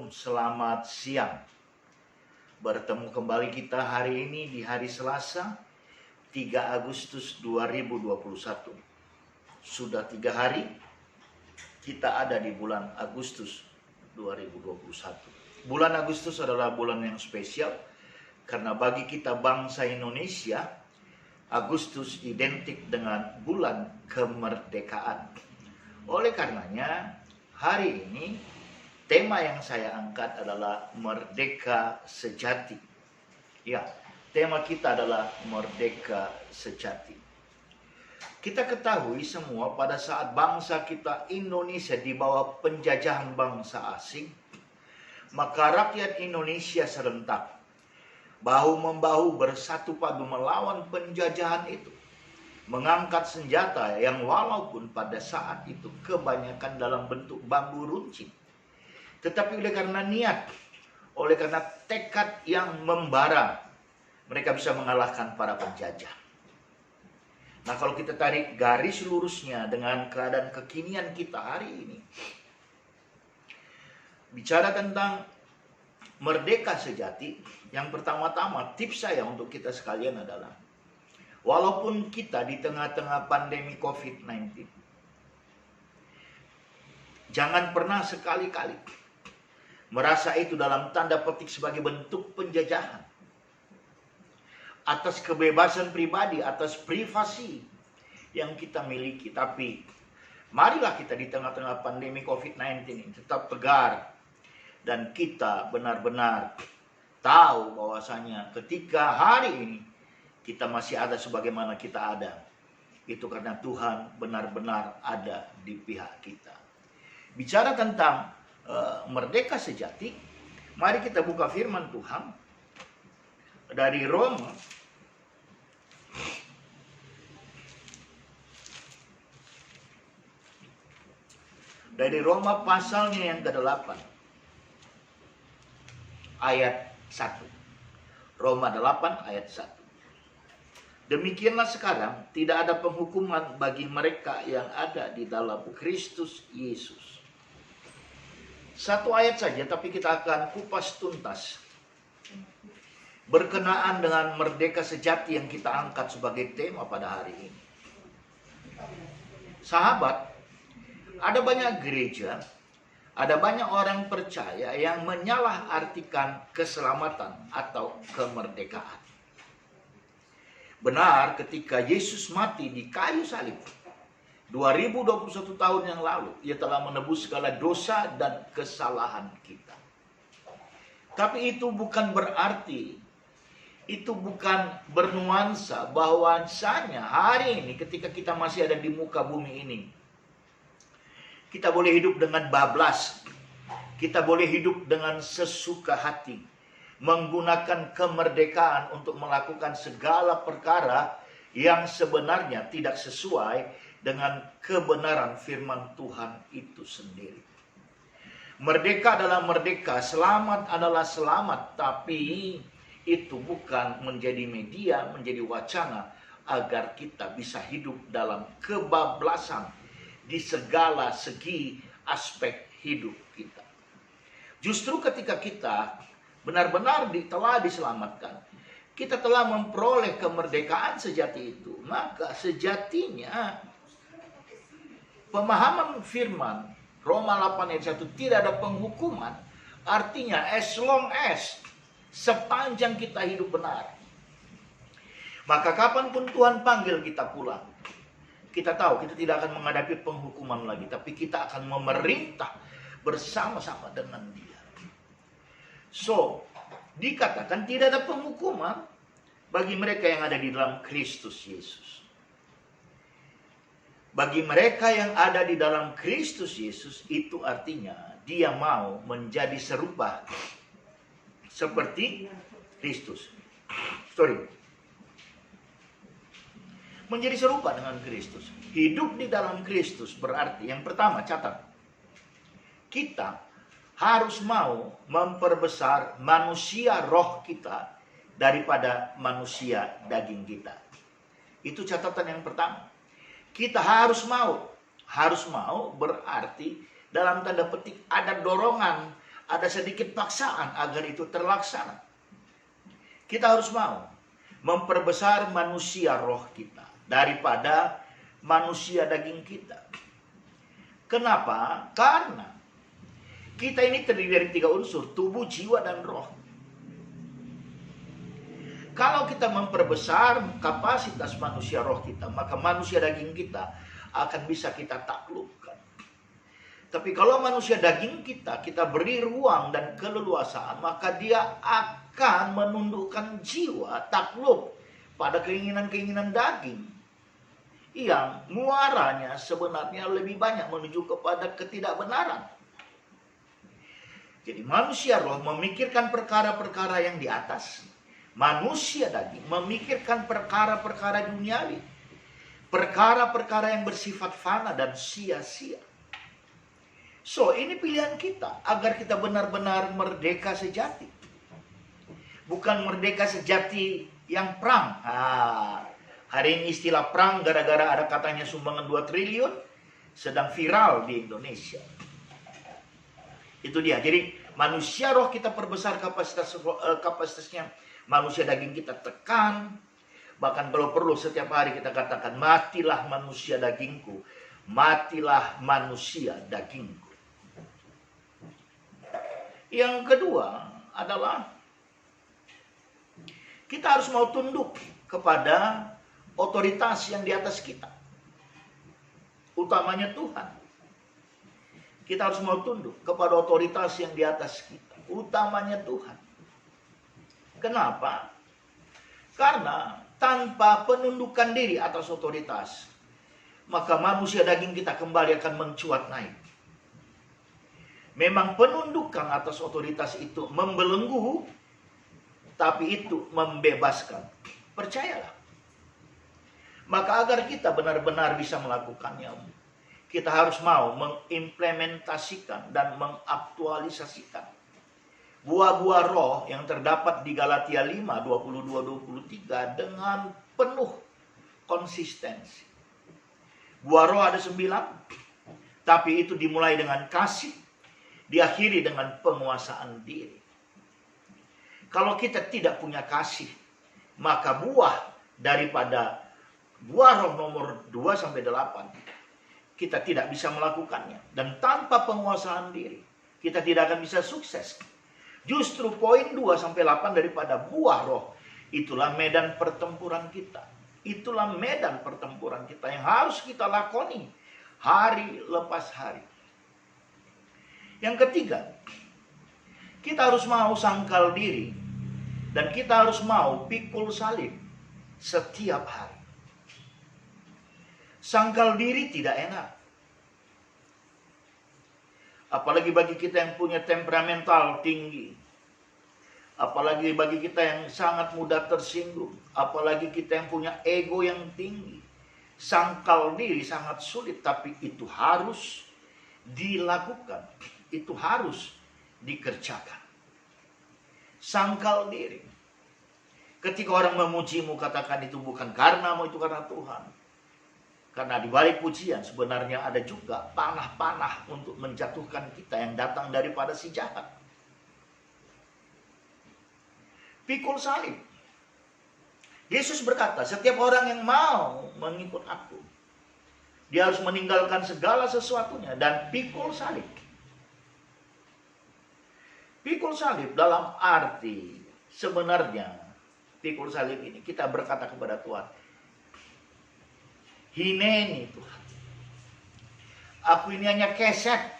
Shalom, selamat siang. Bertemu kembali kita hari ini di hari Selasa 3 Agustus 2021. Sudah 3 hari kita ada di bulan Agustus 2021. Bulan Agustus adalah bulan yang spesial karena bagi kita bangsa Indonesia, Agustus identik dengan bulan kemerdekaan. Oleh karenanya, hari ini tema yang saya angkat adalah merdeka sejati. Ya, tema kita adalah merdeka sejati. Kita ketahui semua pada saat bangsa kita Indonesia di bawah penjajahan bangsa asing, maka rakyat Indonesia serentak bahu-membahu bersatu padu melawan penjajahan itu, mengangkat senjata yang walaupun pada saat itu kebanyakan dalam bentuk bambu runcing, tetapi oleh karena niat, oleh karena tekad yang membara, mereka bisa mengalahkan para penjajah. Nah, kalau kita tarik garis lurusnya dengan keadaan kekinian kita hari ini, bicara tentang merdeka sejati, yang pertama-tama tips saya untuk kita sekalian adalah, walaupun kita di tengah-tengah pandemi COVID-19, jangan pernah sekali-kali merasa itu dalam tanda petik sebagai bentuk penjajahan atas kebebasan pribadi, atas privasi yang kita miliki. Tapi marilah kita di tengah-tengah pandemi COVID-19 ini tetap tegar, dan kita benar-benar tahu bahwasanya ketika hari ini kita masih ada sebagaimana kita ada, itu karena Tuhan benar-benar ada di pihak kita. Bicara tentang merdeka sejati, mari kita buka firman Tuhan dari Roma pasalnya yang ke-8 ayat 1. Roma 8 ayat 1. Demikianlah sekarang tidak ada penghukuman bagi mereka yang ada di dalam Kristus Yesus. Satu ayat saja, tapi kita akan kupas tuntas berkenaan dengan merdeka sejati yang kita angkat sebagai tema pada hari ini. Sahabat, ada banyak gereja, ada banyak orang percaya yang menyalahartikan keselamatan atau kemerdekaan. Benar, ketika Yesus mati di kayu salib 2021 tahun yang lalu, Ia telah menebus segala dosa dan kesalahan kita. Tapi itu bukan berarti, itu bukan bernuansa bahwasanya hari ini ketika kita masih ada di muka bumi ini, kita boleh hidup dengan bablas, kita boleh hidup dengan sesuka hati, menggunakan kemerdekaan untuk melakukan segala perkara yang sebenarnya tidak sesuai dengan kebenaran firman Tuhan itu sendiri. Merdeka adalah merdeka, selamat adalah selamat, tapi itu bukan menjadi media, menjadi wacana agar kita bisa hidup dalam kebablasan di segala segi aspek hidup kita. Justru ketika kita benar-benar telah diselamatkan, kita telah memperoleh kemerdekaan sejati itu, maka sejatinya pemahaman firman Roma 8 ayat 1, tidak ada penghukuman, artinya as long as, sepanjang kita hidup benar, maka kapanpun Tuhan panggil kita pulang, kita tahu kita tidak akan menghadapi penghukuman lagi, tapi kita akan memerintah bersama-sama dengan Dia. So, dikatakan tidak ada penghukuman bagi mereka yang ada di dalam Kristus Yesus. Bagi mereka yang ada di dalam Kristus Yesus, itu artinya dia mau menjadi serupa seperti Kristus. Menjadi serupa dengan Kristus. Hidup di dalam Kristus berarti, yang pertama catat, kita harus mau memperbesar manusia roh kita daripada manusia daging kita. Itu catatan yang pertama. Kita harus mau berarti dalam tanda petik ada dorongan, ada sedikit paksaan agar itu terlaksana. Kita harus mau memperbesar manusia roh kita daripada manusia daging kita. Kenapa? Karena kita ini terdiri dari 3 unsur, tubuh, jiwa, dan roh. Kalau kita memperbesar kapasitas manusia roh kita, maka manusia daging kita akan bisa kita taklukkan. Tapi kalau manusia daging kita beri ruang dan keleluasaan, maka dia akan menundukkan jiwa takluk pada keinginan-keinginan daging yang muaranya sebenarnya lebih banyak menuju kepada ketidakbenaran. Jadi manusia roh memikirkan perkara-perkara yang di atas. Manusia daging memikirkan perkara-perkara duniawi. Perkara-perkara yang bersifat fana dan sia-sia. So, ini pilihan kita agar kita benar-benar merdeka sejati. Bukan merdeka sejati yang perang. Hari ini istilah perang gara-gara ada katanya sumbangan 2 triliun sedang viral di Indonesia. Itu dia. Jadi manusia roh kita perbesar kapasitasnya. Manusia daging kita tekan. Bahkan kalau perlu setiap hari kita katakan, matilah manusia dagingku. Matilah manusia dagingku. Yang kedua adalah kita harus mau tunduk kepada otoritas yang di atas kita. Utamanya Tuhan. Kita harus mau tunduk kepada otoritas yang di atas kita. Utamanya Tuhan. Kenapa? Karena tanpa penundukan diri atas otoritas, maka manusia daging kita kembali akan mencuat naik. Memang penundukan atas otoritas itu membelenggu, tapi itu membebaskan. Percayalah. Maka agar kita benar-benar bisa melakukannya, kita harus mau mengimplementasikan dan mengaktualisasikan buah-buah roh yang terdapat di Galatia 5, 22-23 dengan penuh konsistensi. Buah roh ada 9, tapi itu dimulai dengan kasih, diakhiri dengan penguasaan diri. Kalau kita tidak punya kasih, maka buah daripada buah roh nomor 2-8, kita tidak bisa melakukannya. Dan tanpa penguasaan diri, kita tidak akan bisa sukses. Justru poin 2-8 daripada buah roh, itulah medan pertempuran kita. Itulah medan pertempuran kita yang harus kita lakoni hari lepas hari. Yang ketiga, kita harus mau sangkal diri dan kita harus mau pikul salib setiap hari. Sangkal diri tidak enak. Apalagi bagi kita yang punya temperamental tinggi. Apalagi bagi kita yang sangat mudah tersinggung. Apalagi kita yang punya ego yang tinggi. Sangkal diri sangat sulit, tapi itu harus dilakukan. Itu harus dikerjakan. Sangkal diri. Ketika orang memujimu, katakan itu bukan karenamu, itu karena Tuhan. Karena di balik pujian sebenarnya ada juga panah-panah untuk menjatuhkan kita yang datang daripada si jahat. Pikul salib. Yesus berkata, setiap orang yang mau mengikut aku, dia harus meninggalkan segala sesuatunya dan pikul salib. Pikul salib dalam arti sebenarnya, pikul salib ini kita berkata kepada Tuhan, hineni Tuhan, aku ini hanya keset.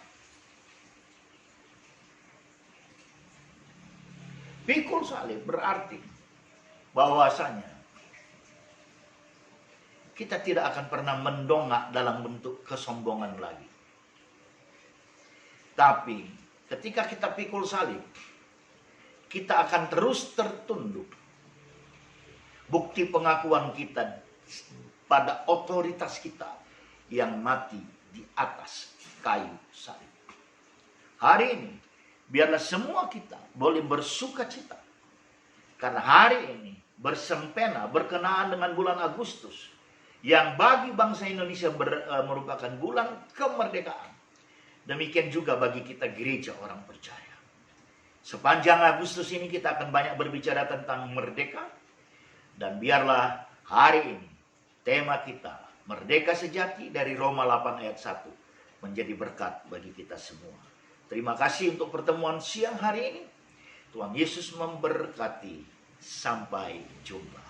Pikul salib berarti bahwasanya kita tidak akan pernah mendongak dalam bentuk kesombongan lagi. Tapi ketika kita pikul salib, kita akan terus tertunduk. Bukti pengakuan kita pada otoritas kita yang mati di atas kayu salib. Hari ini, biarlah semua kita boleh bersuka cita. Karena hari ini bersempena berkenaan dengan bulan Agustus. Yang bagi bangsa Indonesia merupakan bulan kemerdekaan. Demikian juga bagi kita gereja orang percaya. Sepanjang Agustus ini kita akan banyak berbicara tentang merdeka. Dan biarlah hari ini tema kita, merdeka sejati dari Roma 8 ayat 1, menjadi berkat bagi kita semua. Terima kasih untuk pertemuan siang hari ini. Tuhan Yesus memberkati. Sampai jumpa.